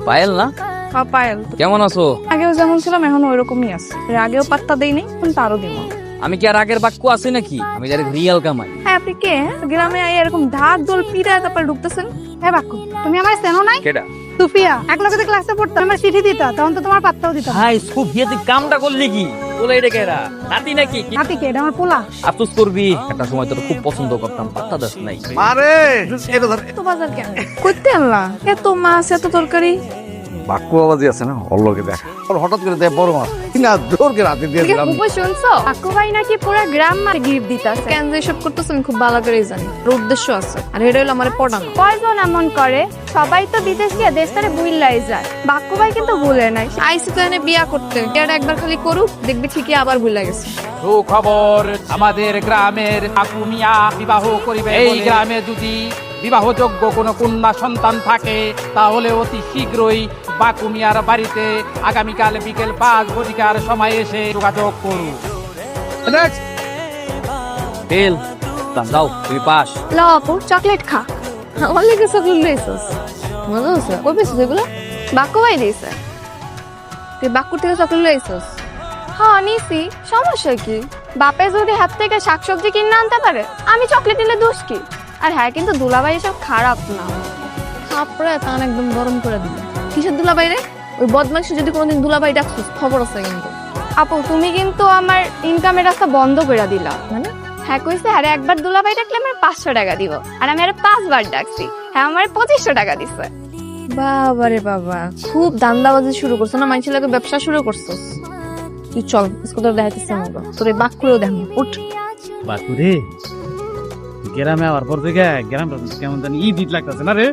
পায়েল না? হ্যাঁ পায়েল। কেমন আছো? আগেও যেমন ছিলাম এখন ওইরকমই আছে। আগেও পাত্তা দেই নাই, এখন তারও দিব। আমি কি আর আগের বাক্য আছি নাকি? আমি যারে রিয়াল কামাই। হ্যাঁ আপনি কে? গ্রামে এরকম ঢাক দোল পিড়া তারপরে ঢুকতেছেন? হ্যাঁ বাক্কু, তুমি আমার চেনো নাই? কেডা? সুফিয়া, এক লগে ক্লাসে পড়তো, আমার চিঠি দিতা, তখন তো তোমার পাত্তাও দিতাম। হাই সুফিয়া, তুই কামটা করলি কি? বলে এটা কেডা? নাতি নাকি? নাতি কে? এটা আমার পোলা। আফসোস করবি, একটা সময় তোর খুব পছন্দ করতাম, পাত্তা দাস নাই। মারে এটা ধর তো বাজার কেন করতে আনলা? এত মাছ এত তরকারি বাক্য আওয়াজই আছে না অল্লকে দেখা আর হঠাৎ করে দেয় বড় মাছ না জোরকে রাতে দিয়ে দিলাম শুনছো? আক্কু ভাই নাকি পুরো গ্রাম মারে গিফট দিতাছে। কেন যে এসব করতেছ আমি খুব ভালো করেই জানি। ওর উদ্দেশ্য আছে, আর এটা হলো আমারে পড়ানো। কয়জন এমন করে? সবাই তো বিদেশ গিয়ে দেশটারে বুইল্লাই যায়। বাক্কু ভাই কিন্তু ভুলে নাই। আইসি তো এনে বিয়া করতে, এটা একবার খালি করুক, দেখবি ঠিকই আবার ভুলে গেছে। সুখবর, আমাদের গ্রামের কাকু মিয়া বিবাহ করিবে। এই গ্রামে যদি বিবাহযোগ্য কোনো কন্যা সন্তান থাকে তাহলে অতি শীঘ্রই বাকু মিয়ার বাড়িতে আগামীকাল বিকেল 5 ঘটিকার সময় এসে যোগাযোগ করুন। তেল যাও, তুই পাস। লাও আপু চকলেট খা। আমার লেগে চকলেট লইছস, মজা হচ্ছে। কই পেছিস এগুলো? বাক্কু ভাই দিয়েছে। তুই বাক্কুর থেকে চকলেট লইছস? হ্যাঁ নিছি, সমস্যা কি? বাপে যদি হাত থেকে শাকসবজি কিনে আনতে পারে, আমি চকলেট নিলে দোষ কি? আর হ্যাঁ, কিন্তু দুলাভাই সব খারাপ না। তারপরে কান একদম গরম করে দিবে। কিসের দুলাভাই রে? ওই বদমাইশ যদি কোনোদিন দুলাভাই ডাকছিস খবর আছে কিন্তু। আপু তুমি কিন্তু আমার ইনকামের রাস্তা বন্ধ করে দিলা। মানে হ্যাঁ কইছে, আরে একবার দুলাভাই ডাকলে আমার 500 টাকা দিব, আর আমি আরে 5 বার ডাকছি, হ্যাঁ আমার 2500 টাকা দিছে। বাবা রে বাবা, খুব দান্দাবাজি শুরু করছো না? মানুষের লাগে ব্যবসা শুরু করছস। তুই চল, স্কুটার দেখাইতেছে আমাকে, তোর এই বাক্কুরেও দেখ। উঠ বাকুরে, গ্রামে আবার পর থেকে গ্রামটা কেমন জানি ঈদ ঈদ লাগতেছে না রে?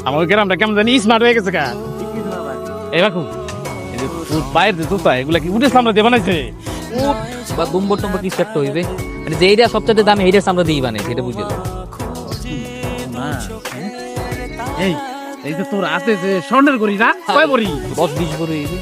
আমার গ্রামটা কেমন জানি স্মার্ট হয়ে গেছে কা। এই বাকু, এই যে তোর পায়ের যে জুতা এগুলা কি উঠে সামনে দিয়ে বানাইছে? উঠ বা দুম্বর টুম্বর কিছু একটা হইবে, মানে যেইটা সবচেয়ে দামি এইটা আমরা দিই বানাই, সেটা বুঝে যাও। না, এই এই যে তোর হাতে যে স্বর্ণের গড়ি না, কয় বড়ি? 10-20 করে হইবে।